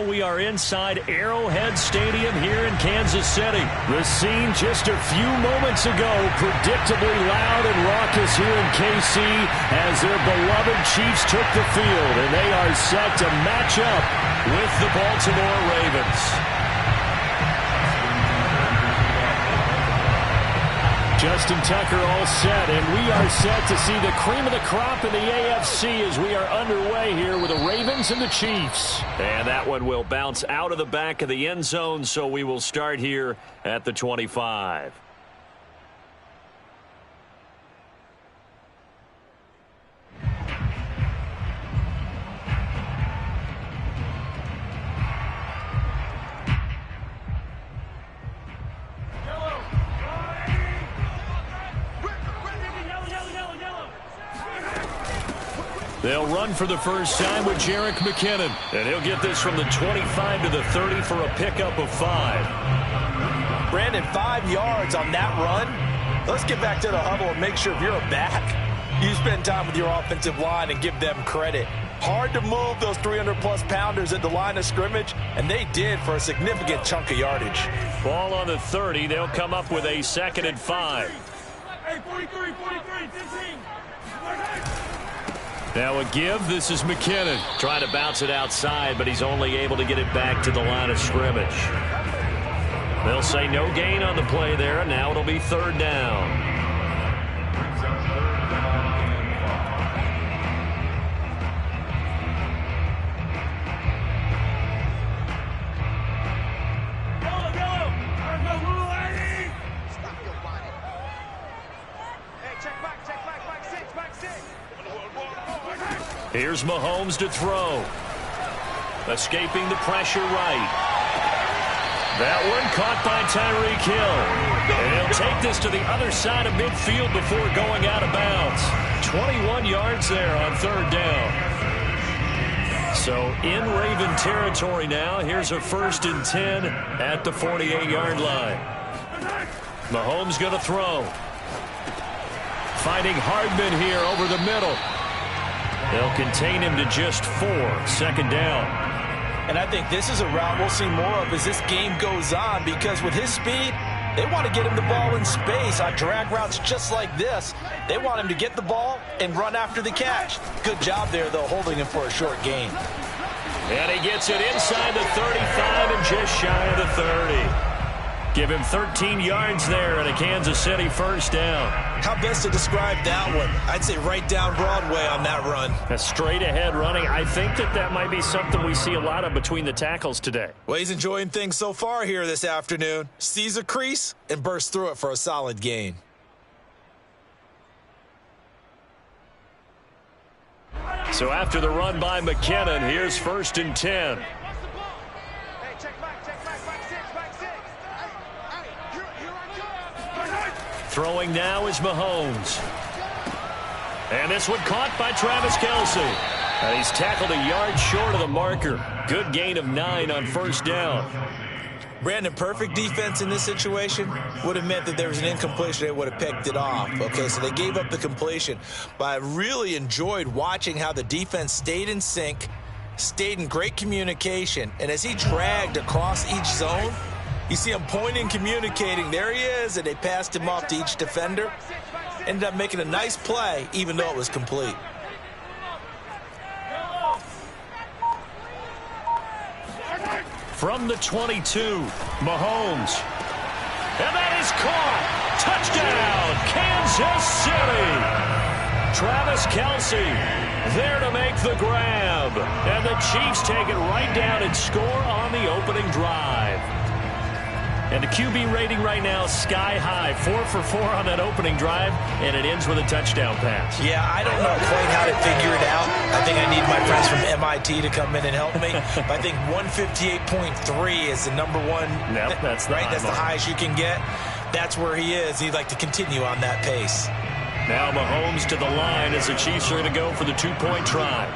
we are inside Arrowhead Stadium here in Kansas City. The scene just a few moments ago, predictably loud and raucous here in KC as their beloved Chiefs took the field, and they are set to match up with the Baltimore Ravens. Justin Tucker all set, and we are set to see the cream of the crop in the AFC as we are underway here with the Ravens and the Chiefs. And that one will bounce out of the back of the end zone, so we will start here at the 25. They'll run for the first time with Jerick McKinnon. And he'll get this from the 25 to the 30 for a pickup of 5. Brandon, 5 yards on that run. Let's get back to the huddle and make sure if you're a back, you spend time with your offensive line and give them credit. Hard to move those 300-plus pounders at the line of scrimmage, and they did for a significant chunk of yardage. Ball on the 30. They'll come up with a 2nd and 5. Hey, 43, 15. Now a give. This is McKinnon. Trying to bounce it outside, but he's only able to get it back to the line of scrimmage. They'll say no gain on the play there, and now it'll be 3rd down. Here's Mahomes to throw. Escaping the pressure right. That one caught by Tyreek Hill. And he'll take this to the other side of midfield before going out of bounds. 21 yards there on 3rd down. So in Raven territory now. Here's a 1st and 10 at the 48-yard line. Mahomes going to throw. Finding Hardman here over the middle. They'll contain him to just 4. 2nd down. And I think this is a route we'll see more of as this game goes on, because with his speed, they want to get him the ball in space on drag routes just like this. They want him to get the ball and run after the catch. Good job there, though, holding him for a short gain. And he gets it inside the 35 and just shy of the 30. Give him 13 yards there and a Kansas City 1st down. How best to describe that one? I'd say right down Broadway on that run. A straight ahead running. I think that might be something we see a lot of between the tackles today. Well, he's enjoying things so far here this afternoon. Sees a crease and bursts through it for a solid gain. So after the run by McKinnon, here's 1st and 10. Throwing now is Mahomes. And this one caught by Travis Kelce. And he's tackled a yard short of the marker. Good gain of 9 on 1st down. Brandon, perfect defense in this situation would have meant that there was an incompletion. They would have picked it off. Okay, so they gave up the completion. But I really enjoyed watching how the defense stayed in sync, stayed in great communication. And as he dragged across each zone, you see him pointing, communicating. There he is, and they passed him off to each defender. Ended up making a nice play, even though it was complete. From the 22, Mahomes. And that is caught. Touchdown, Kansas City. Travis Kelce there to make the grab. And the Chiefs take it right down and score on the opening drive. And the QB rating right now, sky high. 4 for 4 on that opening drive, and it ends with a touchdown pass. Yeah, I don't know quite how to figure it out. I think I need my friends from MIT to come in and help me. But I think 158.3 is the number one. Yep, that's the right. That's the highest you can get. That's where he is. He'd like to continue on that pace. Now Mahomes to the line as the Chiefs are going to go for the 2-point try.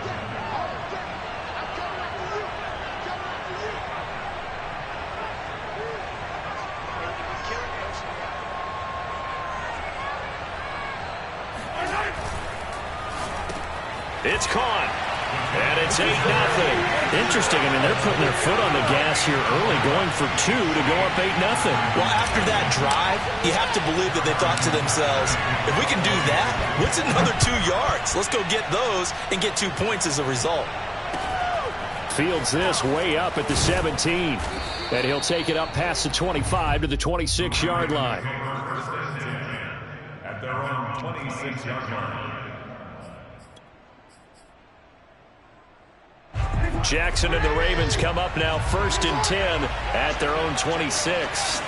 It's caught. And it's 8-0. Interesting. I mean, they're putting their foot on the gas here early, going for 2 to go up 8-0. Well, after that drive, you have to believe that they thought to themselves, if we can do that, what's another 2 yards? Let's go get those and get 2 points as a result. Fields this way up at the 17. And he'll take it up past the 25 to the 26-yard line. At their own 26-yard line. Jackson and the Ravens come up now 1st and 10 at their own 26.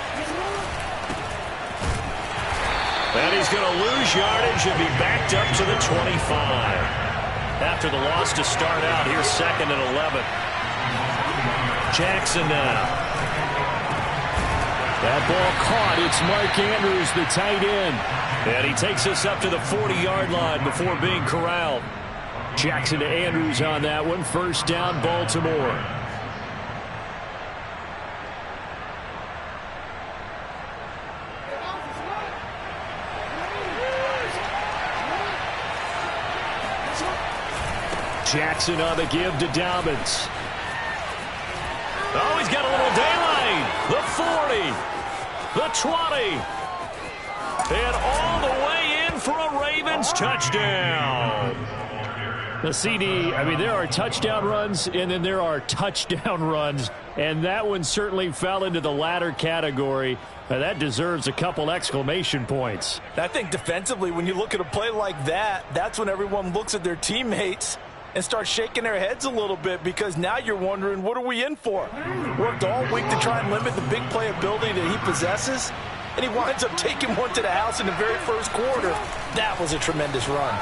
And he's going to lose yardage and be backed up to the 25. After the loss to start out, here's 2nd and 11. Jackson now. That ball caught. It's Mark Andrews, the tight end. And he takes us up to the 40-yard line before being corralled. Jackson to Andrews on that one. 1st down, Baltimore. Jackson on the give to Dobbins. Oh, he's got a little daylight. The 40. The 20. And all the way in for a Ravens touchdown. The CD, I mean, there are touchdown runs, and then there are touchdown runs, and that one certainly fell into the latter category. That deserves a couple exclamation points. I think defensively, when you look at a play like that, that's when everyone looks at their teammates and starts shaking their heads a little bit, because now you're wondering, what are we in for? Worked all week to try and limit the big play ability that he possesses, and he winds up taking one to the house in the very first quarter. That was a tremendous run.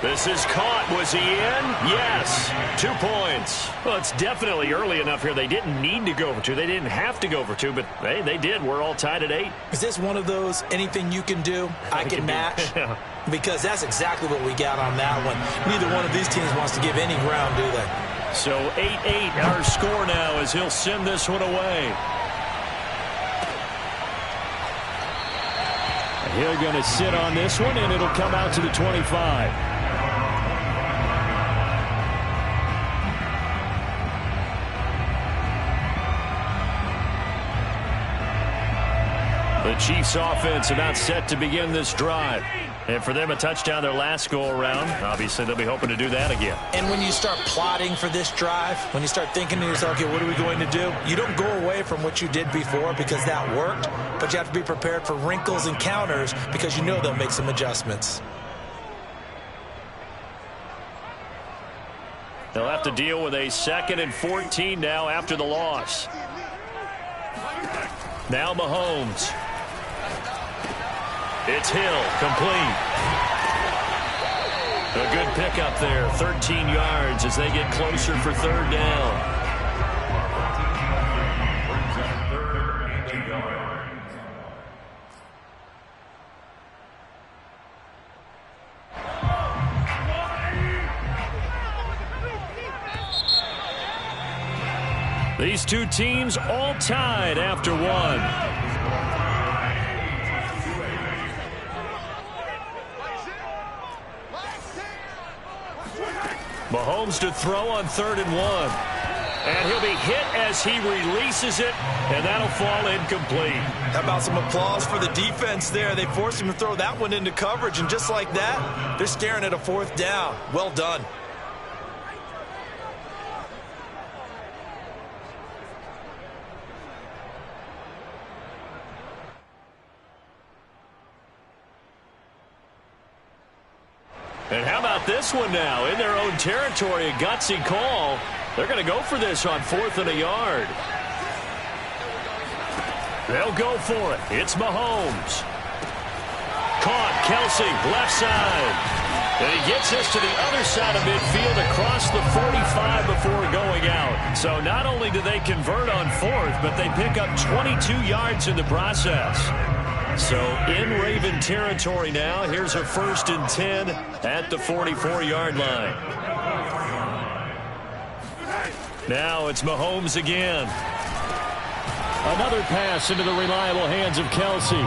This is caught. Was he in? Yes. 2 points. Well, it's definitely early enough here. They didn't need to go for 2. They didn't have to go for 2, but hey, they did. We're all tied at 8. Is this one of those anything you can do, I can match? Yeah. Because that's exactly what we got on that one. Neither one of these teams wants to give any ground, do they? So 8-8 our score now as he'll send this one away. He'll going to sit on this one, and it'll come out to the 25. The Chiefs offense about set to begin this drive. And for them, a touchdown their last go-around. Obviously, they'll be hoping to do that again. And when you start plotting for this drive, when you start thinking to yourself, okay, what are we going to do? You don't go away from what you did before because that worked, but you have to be prepared for wrinkles and counters because you know they'll make some adjustments. They'll have to deal with a 2nd and 14 now after the loss. Now Mahomes. It's Hill, complete. A good pickup there, 13 yards as they get closer for 3rd down. These two teams all tied after one. Mahomes to throw on 3rd and 1. And he'll be hit as he releases it, and that'll fall incomplete. How about some applause for the defense there? They forced him to throw that one into coverage, and just like that, they're staring at a 4th down. Well done. And how about this one now? In their own territory, a gutsy call. They're going to go for this on 4th and a yard. They'll go for it. It's Mahomes. Caught. Kelsey, left side. And he gets this to the other side of midfield across the 45 before going out. So not only do they convert on 4th, but they pick up 22 yards in the process. So in Raven territory now. Here's a 1st and 10 at the 44-yard line. Now it's Mahomes again. Another pass into the reliable hands of Kelsey.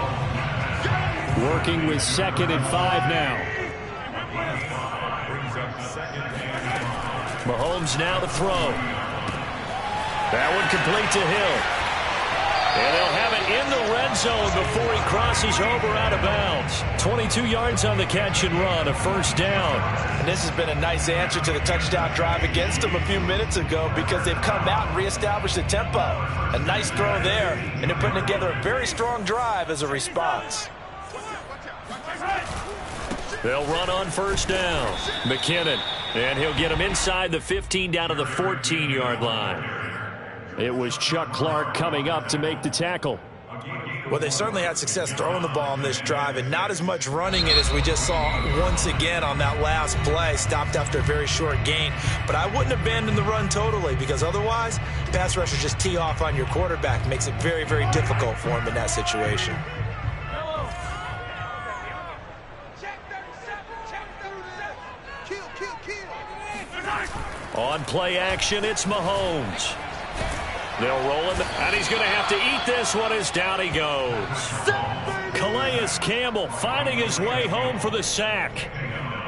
Working with 2nd and 5 now. Mahomes now to throw. That one complete to Hill. And they'll have it in the red zone before he crosses over out of bounds. 22 yards on the catch and run, a first down. And this has been a nice answer to the touchdown drive against them a few minutes ago because they've come out and reestablished the tempo. A nice throw there, and they're putting together a very strong drive as a response. They'll run on first down. McKinnon, and he'll get him inside the 15 down to the 14-yard line. It was Chuck Clark coming up to make the tackle. Well, they certainly had success throwing the ball on this drive and not as much running it as we just saw once again on that last play. Stopped after a very short gain. But I wouldn't abandon the run totally because otherwise, pass rushers just tee off on your quarterback. Makes it very, very difficult for him in that situation. On play action, it's Mahomes. They'll roll him, and he's going to have to eat this one as down he goes. Calais Campbell finding his way home for the sack.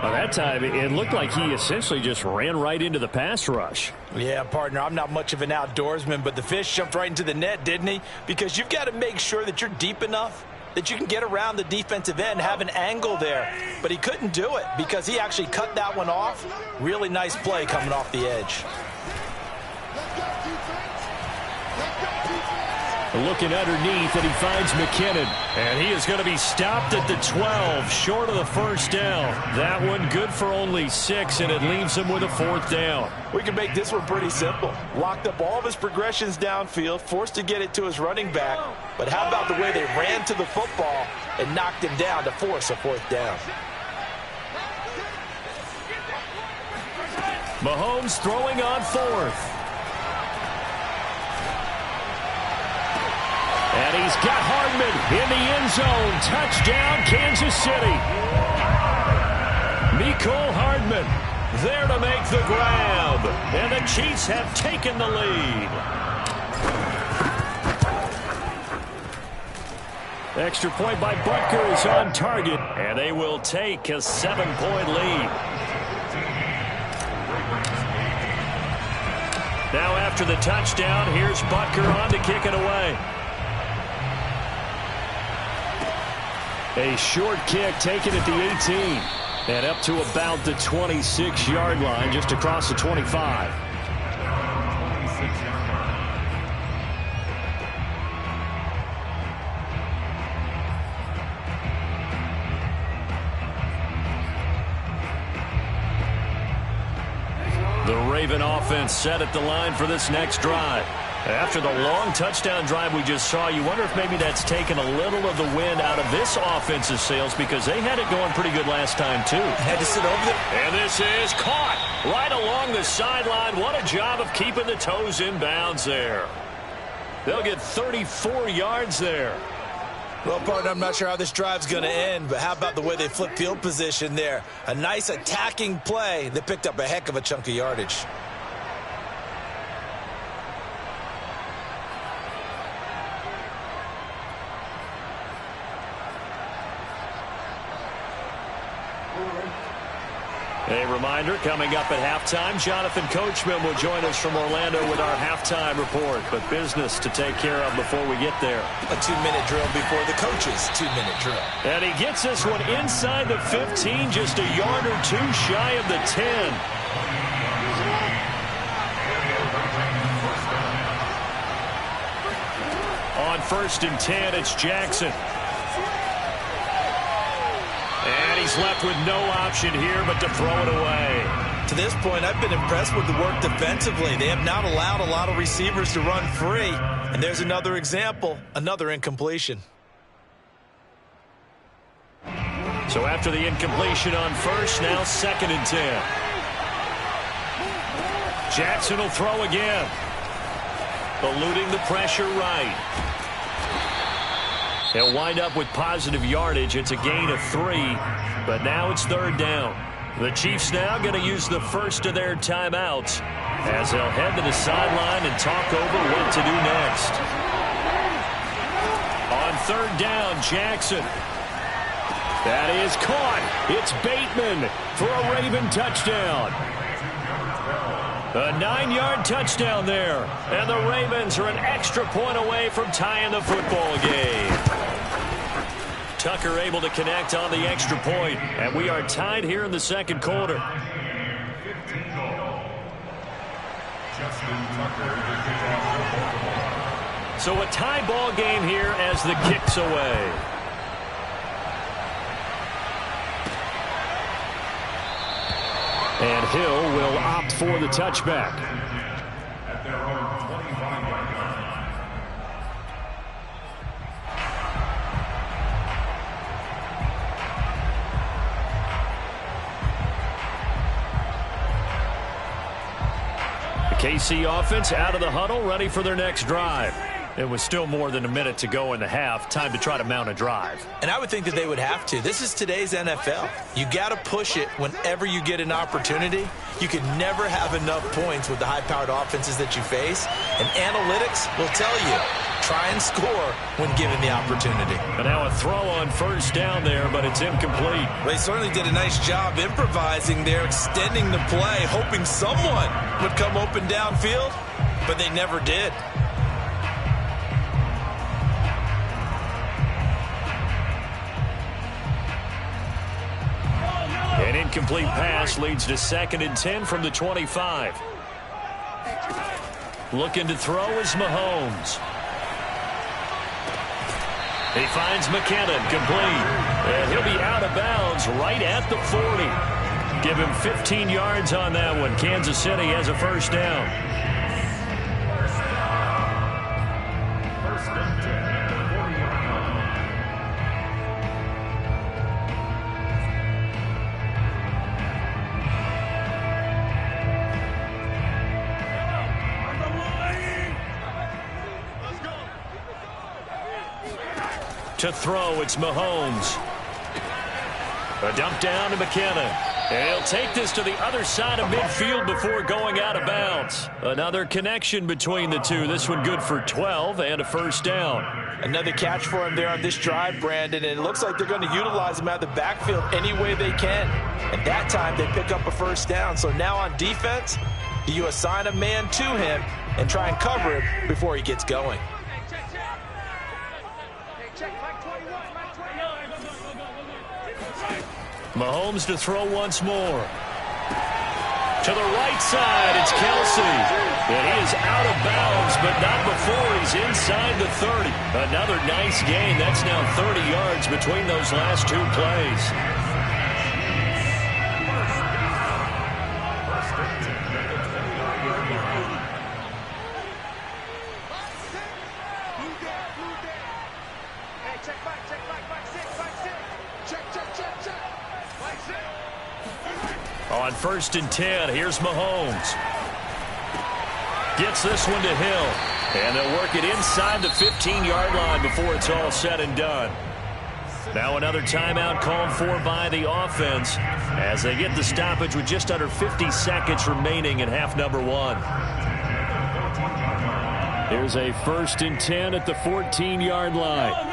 Well, that time, it looked like he essentially just ran right into the pass rush. Yeah, partner, I'm not much of an outdoorsman, but the fish jumped right into the net, didn't he? Because you've got to make sure that you're deep enough that you can get around the defensive end, have an angle there. But he couldn't do it because he actually cut that one off. Really nice play coming off the edge. Looking underneath, and he finds McKinnon. And he is going to be stopped at the 12, short of the first down. That one good for only 6, and it leaves him with a 4th down. We can make this one pretty simple. Locked up all of his progressions downfield, forced to get it to his running back. But how about the way they ran to the football and knocked him down to force a 4th down? Mahomes throwing on 4th. And he's got Hardman in the end zone. Touchdown, Kansas City. Mecole Hardman there to make the grab. And the Chiefs have taken the lead. Extra point by Butker is on target. And they will take a 7-point lead. Now after the touchdown, here's Butker on to kick it away. A short kick taken at the 18. And up to about the 26-yard line, just across the 25. The Raven offense set at the line for this next drive. After the long touchdown drive we just saw, you wonder if maybe that's taken a little of the wind out of this offense's sails because they had it going pretty good last time, too. Had to sit over there. And this is caught right along the sideline. What a job of keeping the toes in bounds there. They'll get 34 yards there. Well, partner, I'm not sure how this drive's going to end, but how about the way they flip field position there? A nice attacking play that picked up a heck of a chunk of yardage. A reminder, coming up at halftime, Jonathan Coachman will join us from Orlando with our halftime report. But business to take care of before we get there. A 2-minute drill before the coach's 2-minute drill. And he gets this one inside the 15, just a yard or two shy of the 10. On 1st and 10, it's Jackson. And he's left with no option here but to throw it away. To this point, I've been impressed with the work defensively. They have not allowed a lot of receivers to run free. And there's another example, another incompletion. So after the incompletion on 1st, now 2nd and 10. Jackson will throw again. Eluding the pressure right. He'll wind up with positive yardage. It's a gain of 3, but now it's 3rd down. The Chiefs now going to use the first of their timeouts as they'll head to the sideline and talk over what to do next. On 3rd down, Jackson. That is caught. It's Bateman for a Raven touchdown. A 9-yard touchdown there. And the Ravens are an extra point away from tying the football game. Tucker able to connect on the extra point, and we are tied here in the second quarter. So a tie ball game here as the kick's away. And Hill will opt for the touchback. At their own 25-yard line. The KC offense out of the huddle, ready for their next drive. It was still more than a minute to go in the half. Time to try to mount a drive. And I would think that they would have to. This is today's NFL. You got to push it whenever you get an opportunity. You can never have enough points with the high-powered offenses that you face. And analytics will tell you, try and score when given the opportunity. And now a throw on first down there, but it's incomplete. They certainly did a nice job improvising there, extending the play, hoping someone would come open downfield, but they never did. An incomplete pass leads to 2nd and 10 from the 25. Looking to throw is Mahomes. He finds McKinnon, complete. And he'll be out of bounds right at the 40. Give him 15 yards on that one. Kansas City has a first down. First and 10 at the 40-yard line. To throw, it's Mahomes. A dump down to McKinnon. And he'll take this to the other side of midfield before going out of bounds. Another connection between the two. This one good for 12 and a first down. Another catch for him there on this drive, Brandon, and it looks like they're going to utilize him out of the backfield any way they can. And that time they pick up a first down. So now on defense, do you assign a man to him and try and cover him before he gets going? Mahomes to throw once more. To the right side, it's Kelsey. And he is out of bounds, but not before he's inside the 30. Another nice gain. That's now 30 yards between those last two plays. On 1st and 10, here's Mahomes. Gets this one to Hill. And they'll work it inside the 15-yard line before it's all said and done. Now another timeout called for by the offense as they get the stoppage with just under 50 seconds remaining in half number 1. Here's a 1st and 10 at the 14-yard line.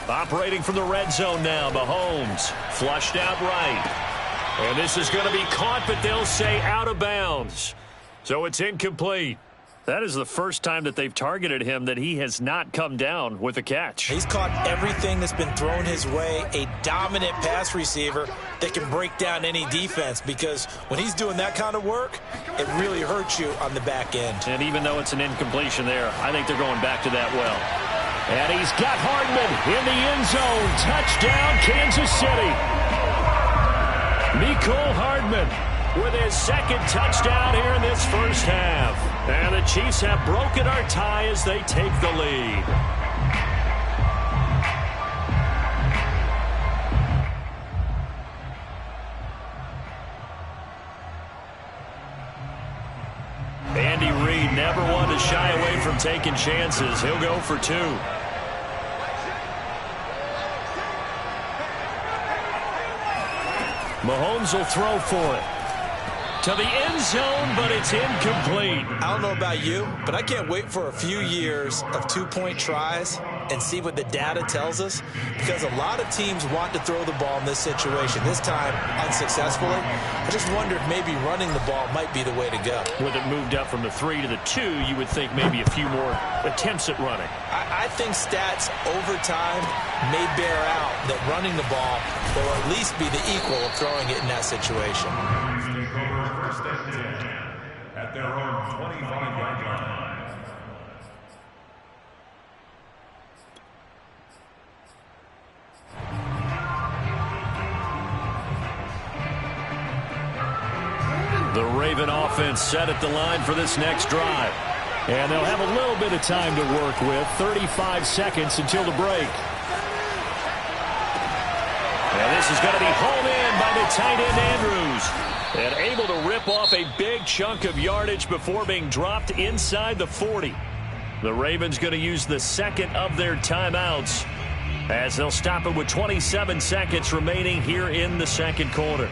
Operating from the red zone now, Mahomes flushed out right. And this is going to be caught, but they'll say out of bounds. So it's incomplete. That is the first time that they've targeted him that he has not come down with a catch. He's caught everything that's been thrown his way, a dominant pass receiver that can break down any defense, because when he's doing that kind of work, it really hurts you on the back end. And even though it's an incompletion there, I think they're going back to that well. And he's got Hardman in the end zone. Touchdown, Kansas City. Mecole Hardman with his 2nd touchdown here in this first half. And the Chiefs have broken our tie as they take the lead. Andy Reid never wanted to shy away from taking chances. He'll go for 2. Mahomes will throw for it. To the end zone, but it's incomplete. I don't know about you, but I can't wait for a few years of 2-point tries and see what the data tells us? Because a lot of teams want to throw the ball in this situation. This time, unsuccessfully. I just wonder if maybe running the ball might be the way to go. With it moved up from the 3 to the 2, you would think maybe a few more attempts at running. I think stats over time may bear out that running the ball will at least be the equal of throwing it in that situation. Take over first and 10 at their own 25-yard line. The Raven offense set at the line for this next drive. And they'll have a little bit of time to work with. 35 seconds until the break. And this is going to be hauled in by the tight end Andrews. And able to rip off a big chunk of yardage before being dropped inside the 40. The Ravens going to use the second of their timeouts as they'll stop it with 27 seconds remaining here in the second quarter.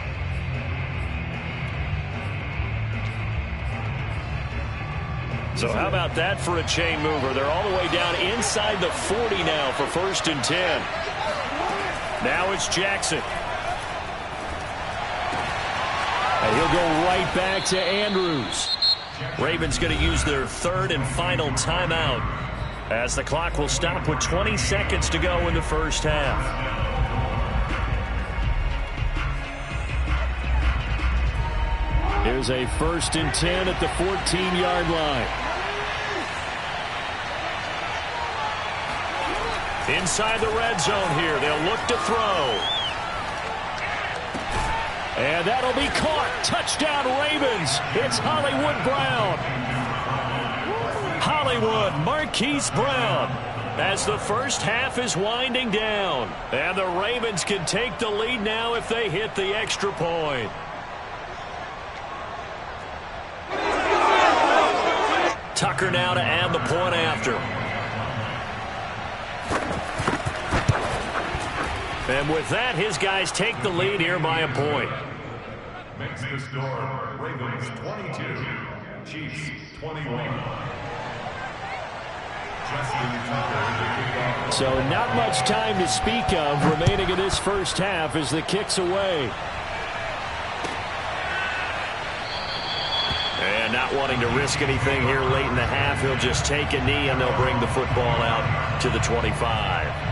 So how about that for a chain mover? They're all the way down inside the 40 now for 1st and 10. Now it's Jackson. And he'll go right back to Andrews. Ravens going to use their 3rd and final timeout as the clock will stop with 20 seconds to go in the first half. Here's a 1st and 10 at the 14-yard line. Inside the red zone here. They'll look to throw. And that'll be caught. Touchdown Ravens. It's Hollywood Brown. Hollywood Marquise Brown as the first half is winding down. And the Ravens can take the lead now if they hit the extra point. Tucker now to add the point after. And with that, his guys take the lead here by a point. Makes the score Ravens 22, Chiefs 21. So not much time to speak of remaining in this first half as the kick's away. And not wanting to risk anything here late in the half, he'll just take a knee and they'll bring the football out to the 25.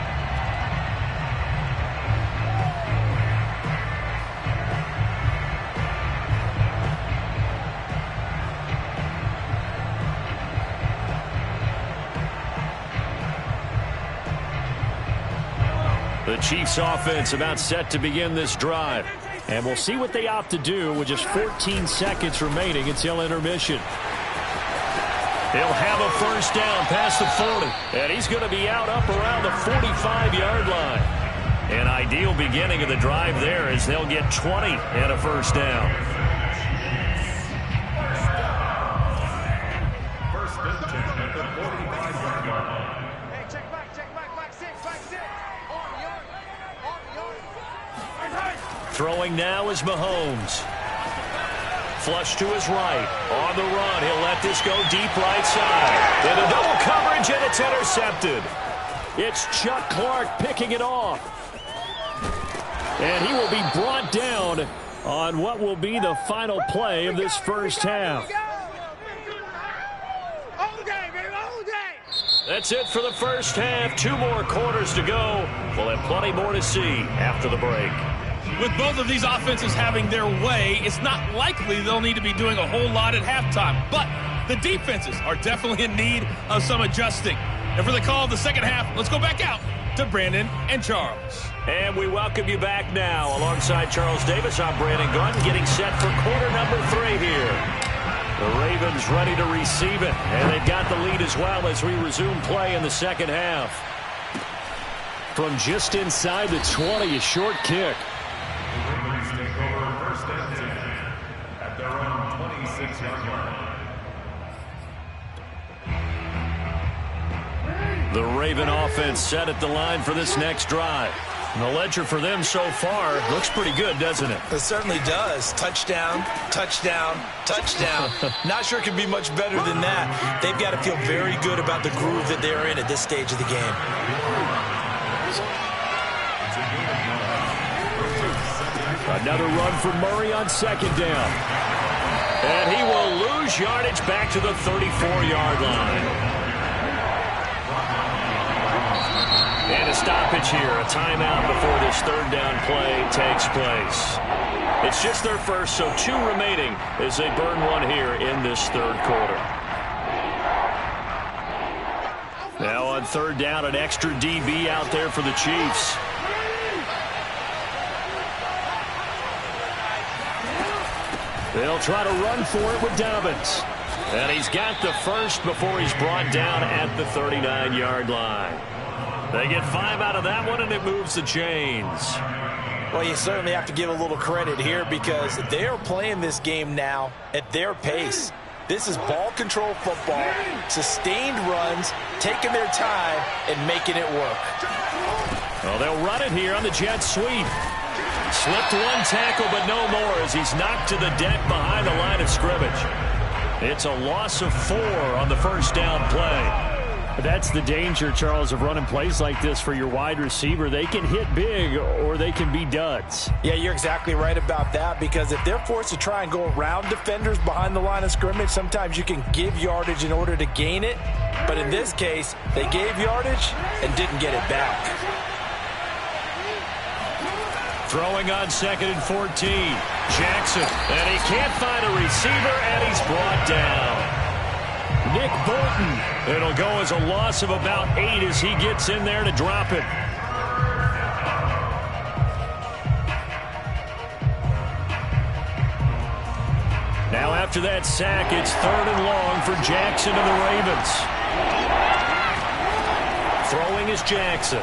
The Chiefs offense about set to begin this drive. And we'll see what they opt to do with just 14 seconds remaining until intermission. He'll have a first down past the 40. And he's going to be out up around the 45-yard line. An ideal beginning of the drive there as they'll get 20 and a first down. First and 10 at the 45-yard line. Hey, check back, six. Throwing now is Mahomes. Flush to his right. On the run, he'll let this go deep right side. And a double coverage, and it's intercepted. It's Chuck Clark picking it off. And he will be brought down on what will be the final play of this first half. That's it for the first half. 2 more quarters to go. We'll have plenty more to see after the break. With both of these offenses having their way, it's not likely they'll need to be doing a whole lot at halftime. But the defenses are definitely in need of some adjusting. And for the call of the second half, let's go back out to Brandon and Charles. And we welcome you back now. Alongside Charles Davis, I'm Brandon Gunn, getting set for quarter number 3 here. The Ravens ready to receive it, and they've got the lead as well as we resume play in the second half. From just inside the 20, a short kick. Ravens take over first and 10 at their own 26-yard line. The Raven offense set at the line for this next drive. The ledger for them so far looks pretty good, doesn't it? It certainly does. Touchdown, touchdown, touchdown. Not sure it can be much better than that. They've got to feel very good about the groove that they're in at this stage of the game. Another run for Murray on second down. And he will lose yardage back to the 34-yard line. And a stoppage here, a timeout before this third down play takes place. It's just their first, so 2 remaining as they burn one here in this third quarter. Now on third down, an extra DB out there for the Chiefs. They'll try to run for it with Dobbins. And he's got the first before he's brought down at the 39-yard line. They get 5 out of that one, and it moves the chains. Well, you certainly have to give a little credit here because they are playing this game now at their pace. This is ball control football, sustained runs, taking their time, and making it work. Well, they'll run it here on the jet sweep. Slipped one tackle, but no more as he's knocked to the deck behind the line of scrimmage. It's a loss of 4 on the first down play. That's the danger, Charles, of running plays like this for your wide receiver. They can hit big or they can be duds. Yeah, you're exactly right about that because if they're forced to try and go around defenders behind the line of scrimmage, sometimes you can give yardage in order to gain it. But in this case, they gave yardage and didn't get it back. Throwing on 2nd and 14. Jackson, and he can't find a receiver, and he's brought down. Nick Bolton. It'll go as a loss of about 8 as he gets in there to drop it. Now after that sack, it's 3rd and long for Jackson and the Ravens. Throwing is Jackson.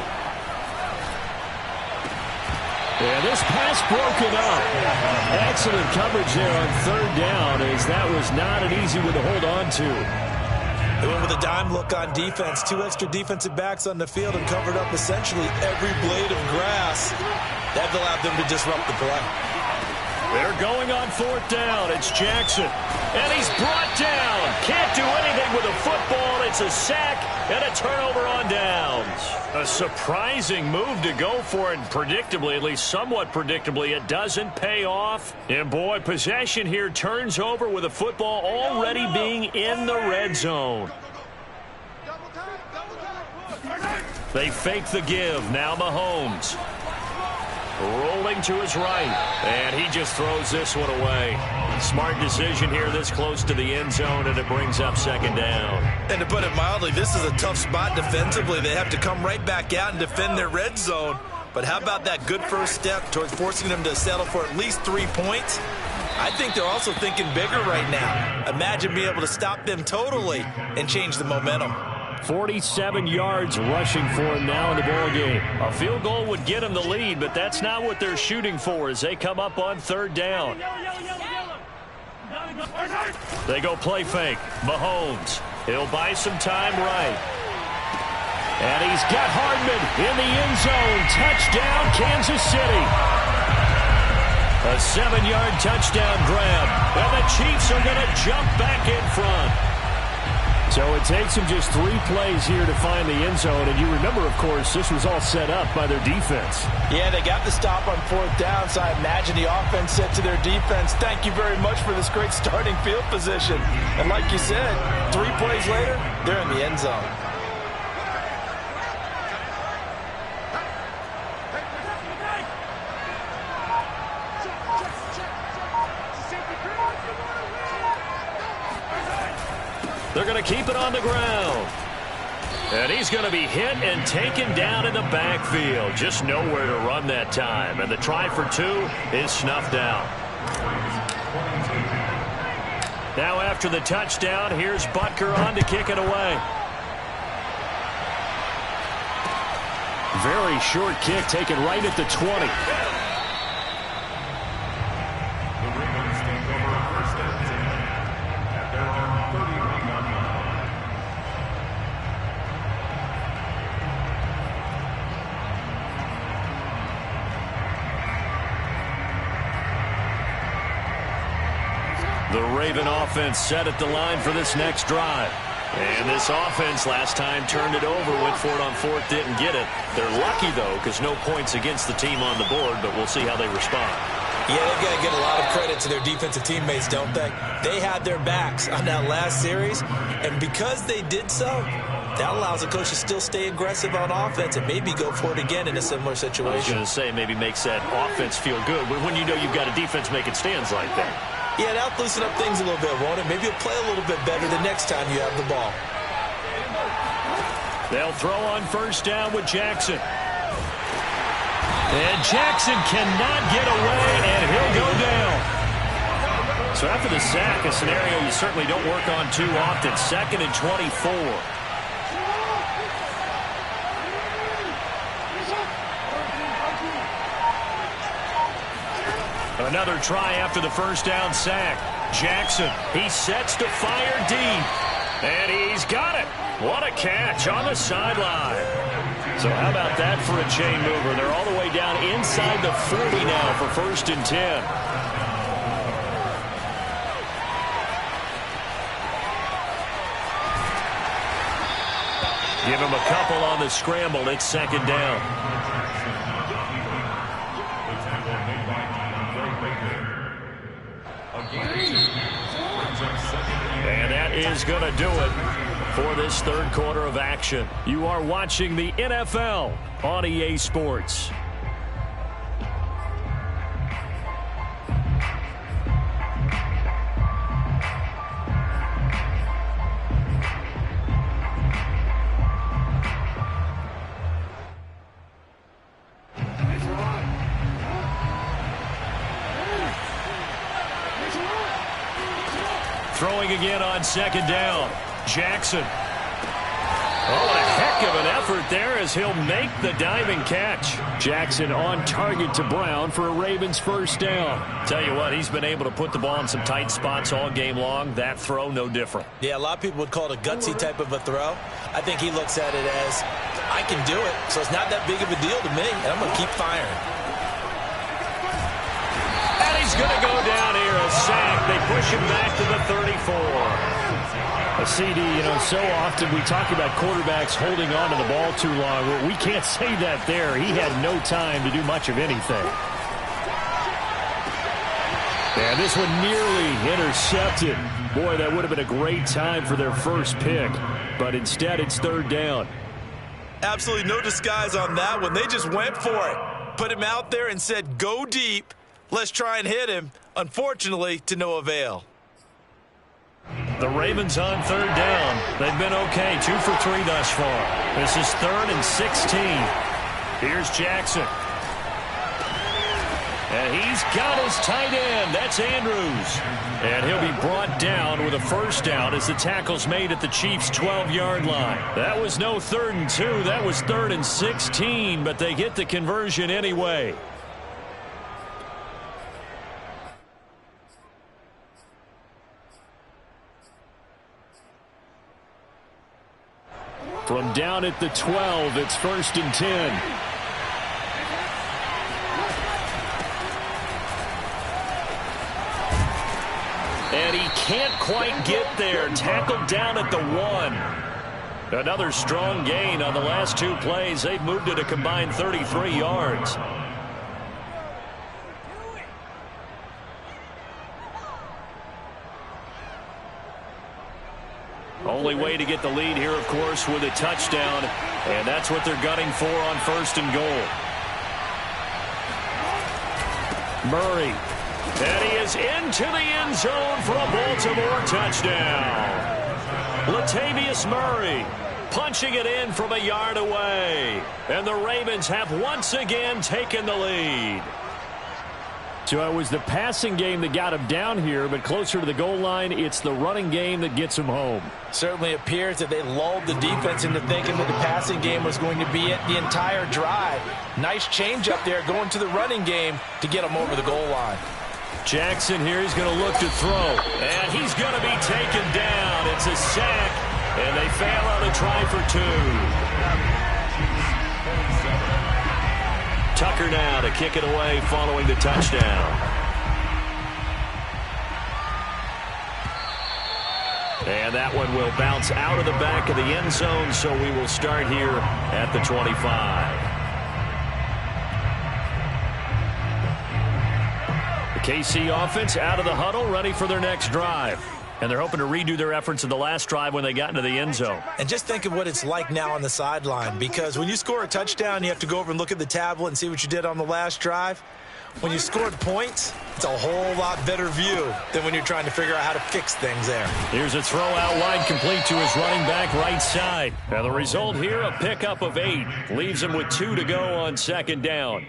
Yeah, this pass broken up. Excellent coverage there on 3rd down as that was not an easy one to hold on to. They went with a dime look on defense. 2 extra defensive backs on the field and covered up essentially every blade of grass. That allowed them to disrupt the play. They're going on 4th down. It's Jackson. And he's brought down. Can't do anything with a football. It's a sack and a turnover on downs. A surprising move to go for it. Predictably, at least somewhat predictably, it doesn't pay off. And boy, possession here turns over with a football already being in the red zone. They fake the give. Now Mahomes. Rolling to his right, and he just throws this one away. Smart decision here this close to the end zone, and it brings up 2nd down. And to put it mildly, this is a tough spot defensively. They have to come right back out and defend their red zone. But how about that good first step towards forcing them to settle for at least 3 points? I think they're also thinking bigger right now. Imagine being able to stop them totally and change the momentum. 47 yards rushing for him now in the ball game. A field goal would get him the lead, but that's not what they're shooting for as they come up on 3rd down. They go play fake. Mahomes. He'll buy some time right. And he's got Hardman in the end zone. Touchdown, Kansas City. A 7-yard touchdown grab. And the Chiefs are going to jump back in front. So it takes them just 3 plays here to find the end zone. And you remember, of course, this was all set up by their defense. Yeah, they got the stop on 4th down, so I imagine the offense said to their defense, thank you very much for this great starting field position. And like you said, 3 plays later, they're in the end zone. They're going to keep it on the ground. And he's going to be hit and taken down in the backfield. Just nowhere to run that time. And the try for 2 is snuffed out. Now after the touchdown, here's Butker on to kick it away. Very short kick taken right at the 20. The Raven offense set at the line for this next drive. And this offense last time turned it over, went for it on fourth, didn't get it. They're lucky, though, because no points against the team on the board, but we'll see how they respond. Yeah, they've got to give a lot of credit to their defensive teammates, don't they? They had their backs on that last series, and because they did so, that allows the coach to still stay aggressive on offense and maybe go for it again in a similar situation. I was going to say maybe makes that offense feel good, but when you know you've got a defense making stands like that. Yeah, that'll loosen up things a little bit, won't it? Maybe you'll play a little bit better the next time you have the ball. They'll throw on first down with Jackson. And Jackson cannot get away, and he'll go down. So after the sack, a scenario you certainly don't work on too often. 2nd and 24. Another try after the first down sack. Jackson, he sets to fire deep. And he's got it. What a catch on the sideline. So how about that for a chain mover? They're all the way down inside the 40 now for 1st and 10. Give him a couple on the scramble. It's 2nd down. And that is going to do it for this third quarter of action. You are watching the NFL on EA Sports. Throwing again on 2nd down. Jackson. Oh, what a heck of an effort there as he'll make the diving catch. Jackson on target to Brown for a Ravens first down. Tell you what, he's been able to put the ball in some tight spots all game long. That throw, no different. Yeah, a lot of people would call it a gutsy type of a throw. I think he looks at it as, I can do it, so it's not that big of a deal to me, and I'm going to keep firing. And he's going to go down here, a sack. They push him back to the 34. A CD, so often we talk about quarterbacks holding on to the ball too long. Well, we can't say that there. He had no time to do much of anything. And this one nearly intercepted. Boy, that would have been a great time for their first pick. But instead, it's 3rd down. Absolutely no disguise on that one. They just went for it. Put him out there and said, go deep. Let's try and hit him. Unfortunately, to no avail. The Ravens on 3rd down. They've been okay. 2 for 3 thus far. This is 3rd and 16. Here's Jackson. And he's got his tight end. That's Andrews. And he'll be brought down with a first down as the tackle's made at the Chiefs' 12-yard line. That was no 3rd and 2. That was 3rd and 16, but they get the conversion anyway. From down at the 12, it's 1st and 10. And he can't quite get there. Tackled down at the 1. Another strong gain on the last 2 plays. They've moved it a combined 33 yards. Only way to get the lead here, of course, with a touchdown. And that's what they're gunning for on 1st and goal. Murray. And he is into the end zone for a Baltimore touchdown. Latavius Murray punching it in from a yard away. And the Ravens have once again taken the lead. So it was the passing game that got him down here, but closer to the goal line, it's the running game that gets him home. Certainly appears that they lulled the defense into thinking that the passing game was going to be it the entire drive. Nice change up there going to the running game to get him over the goal line. Jackson here is going to look to throw, and he's going to be taken down. It's a sack, and they fail on a try for 2. Tucker now to kick it away following the touchdown. And that one will bounce out of the back of the end zone, so we will start here at the 25. The KC offense out of the huddle, ready for their next drive. And they're hoping to redo their efforts in the last drive when they got into the end zone. And just think of what it's like now on the sideline, because when you score a touchdown, you have to go over and look at the tablet and see what you did on the last drive. When you scored points, it's a whole lot better view than when you're trying to figure out how to fix things there. Here's a throw out wide, complete to his running back right side. Now the result here, a pickup of 8. Leaves him with 2 to go on second down.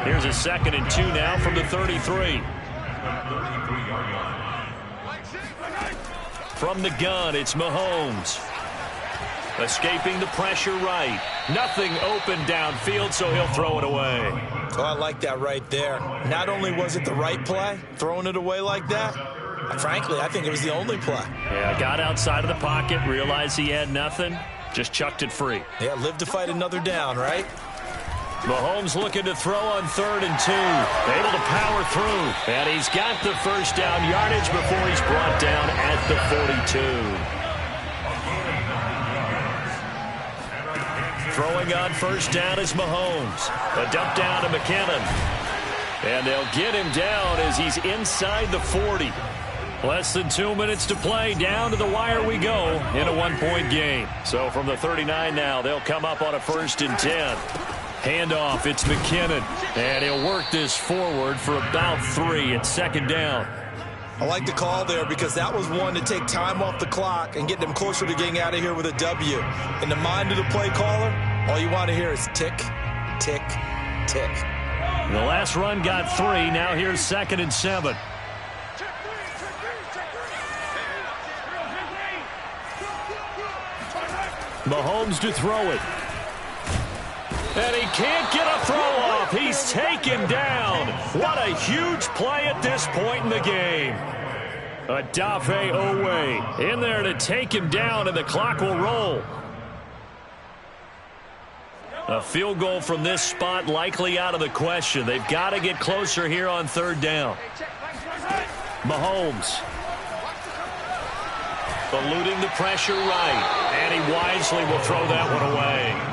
Here's a 2nd and 2 now from the 33. From the gun, it's Mahomes. Escaping the pressure right. Nothing open downfield, so he'll throw it away. Oh, I like that right there. Not only was it the right play, throwing it away like that, frankly, I think it was the only play. Yeah, got outside of the pocket, realized he had nothing, just chucked it free. Yeah, live to fight another down, right? Mahomes looking to throw on 3rd and 2. Able to power through. And he's got the first down yardage before he's brought down at the 42. Throwing on first down is Mahomes. A dump down to McKinnon. And they'll get him down as he's inside the 40. Less than 2 minutes to play. Down to the wire we go in a 1-point game. So from the 39 now, they'll come up on a 1st and 10. Handoff, it's McKinnon. And he'll work this forward for about 3. It's 2nd down. I like the call there because that was one to take time off the clock and get them closer to getting out of here with a W. In the mind of the play caller, all you want to hear is tick, tick, tick. The last run got 3. Now here's 2nd and 7. Mahomes to throw it. And he can't get a throw off. He's taken down. What a huge play at this point in the game. Odafe Owe in there to take him down, and the clock will roll. A field goal from this spot likely out of the question. They've got to get closer here on 3rd down. Mahomes. Eluding the pressure right. And he wisely will throw that one away.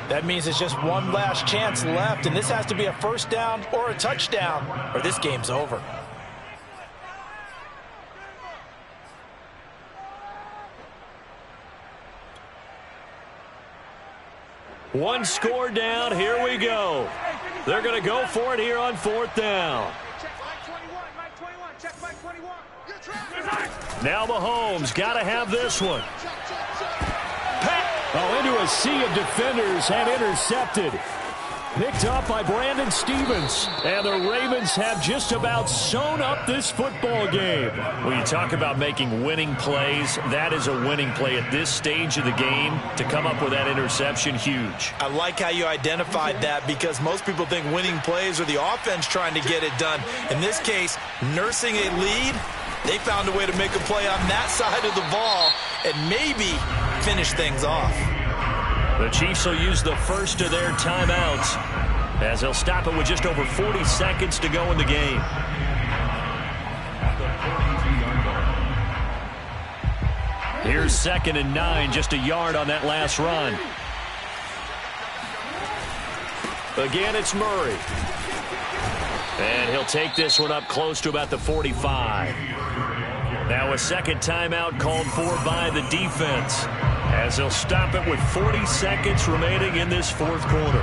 That means it's just one last chance left, and this has to be a 1st down or a touchdown, or this game's over. One score down. Here we go. They're going to go for it here on 4th down. Now Mahomes got to have this one. Into a sea of defenders and intercepted. Picked up by Brandon Stevens. And the Ravens have just about sewn up this football game. When you talk about making winning plays, that is a winning play at this stage of the game. To come up with that interception, huge. I like how you identified that because most people think winning plays are the offense trying to get it done. In this case, nursing a lead, they found a way to make a play on that side of the ball and maybe finish things off. The Chiefs will use the first of their timeouts as they'll stop it with just over 40 seconds to go in the game. Here's 2nd and 9, just a yard on that last run. Again, it's Murray. And he'll take this one up close to about the 45. Now a 2nd timeout called for by the defense, as they'll stop it with 40 seconds remaining in this 4th quarter.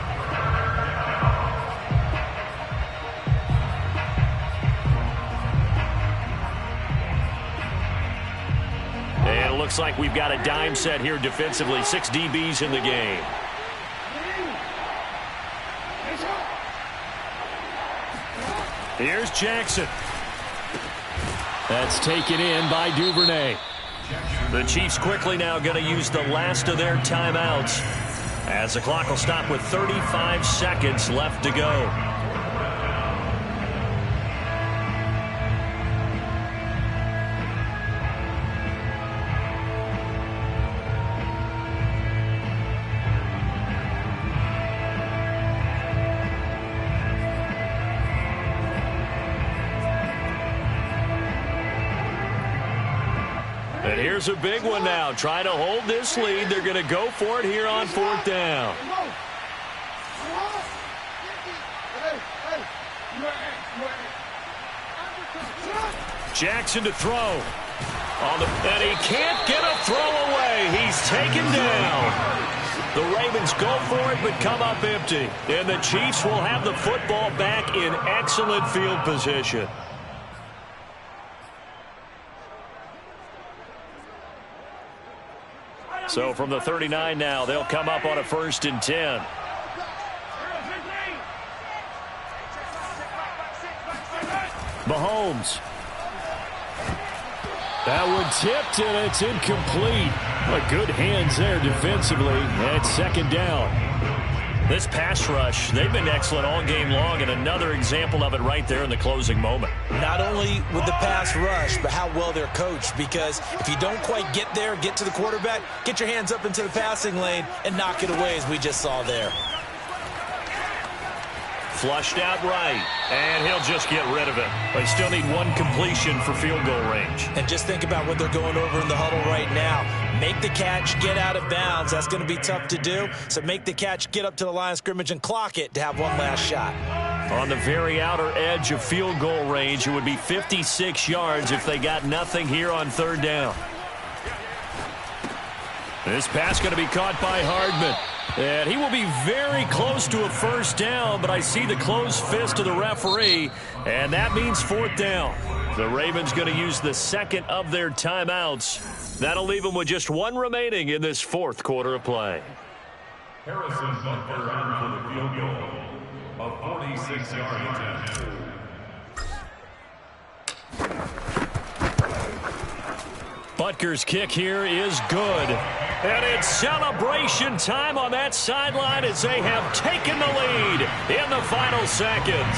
And it looks like we've got a dime set here defensively. 6 DBs in the game. Here's Jackson. That's taken in by Duvernay. The Chiefs quickly now going to use the last of their timeouts as the clock will stop with 35 seconds left to go. And here's a big one now. Trying to hold this lead. They're going to go for it here on 4th down. Jackson to throw. And he can't get a throw away. He's taken down. The Ravens go for it, but come up empty. And the Chiefs will have the football back in excellent field position. So from the 39 now, they'll come up on a 1st and 10. Mahomes. That one tipped, and it's incomplete. But good hands there defensively. And 2nd down. This pass rush, they've been excellent all game long, and another example of it right there in the closing moment. Not only with the pass rush, but how well they're coached. Because if you don't quite get there, get to the quarterback, get your hands up into the passing lane and knock it away, as we just saw there. Flushed out right, and he'll just get rid of it. They still need one completion for field goal range. And just think about what they're going over in the huddle right now. Make the catch, get out of bounds. That's going to be tough to do. So make the catch, get up to the line of scrimmage, and clock it to have one last shot. On the very outer edge of field goal range, it would be 56 yards if they got nothing here on 3rd down. This pass going to be caught by Hardman. And he will be very close to a 1st down, but I see the closed fist of the referee, and that means 4th down. The Ravens going to use the 2nd of their timeouts. That'll leave them with just one remaining in this 4th quarter of play. Harrison Butker on for the field goal. A 46-yard attempt. Butker's kick here is good. And it's celebration time on that sideline as they have taken the lead in the final seconds.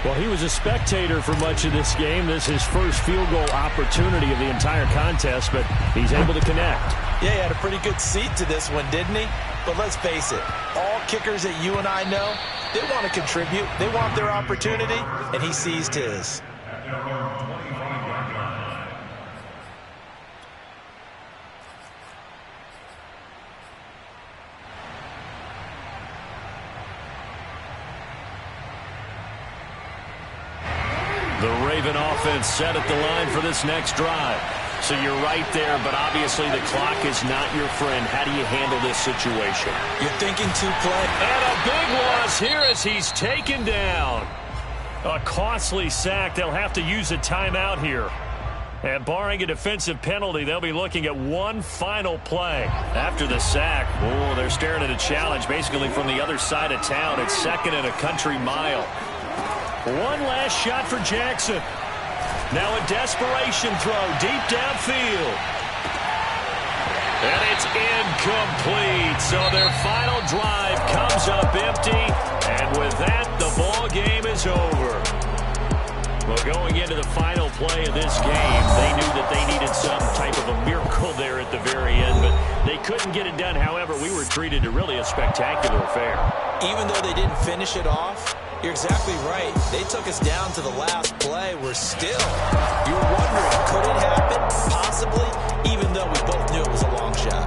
Well, he was a spectator for much of this game. This is his first field goal opportunity of the entire contest, but he's able to connect. Yeah, he had a pretty good seat to this one, didn't he? But let's face it, all kickers that you and I know, they want to contribute. They want their opportunity, and he seized his. The Raven offense set at the line for this next drive. So you're right there, but obviously the clock is not your friend. How do you handle this situation? You're thinking 2 play. And a big loss here as he's taken down. A costly sack. They'll have to use a timeout here. And barring a defensive penalty, they'll be looking at one final play. After the sack, oh, they're staring at a challenge basically from the other side of town. It's 2nd and a country mile. One last shot for Jackson. Now a desperation throw deep downfield. And it's incomplete. So their final drive comes up empty. And with that, the ball game is over. Well, going into the final play of this game, they knew that they needed some type of a miracle there at the very end, but they couldn't get it done. However, we were treated to really a spectacular affair. Even though they didn't finish it off, you're exactly right. They took us down to the last play. We're still, you're wondering, could it happen? Possibly, even though we both knew it was a long shot.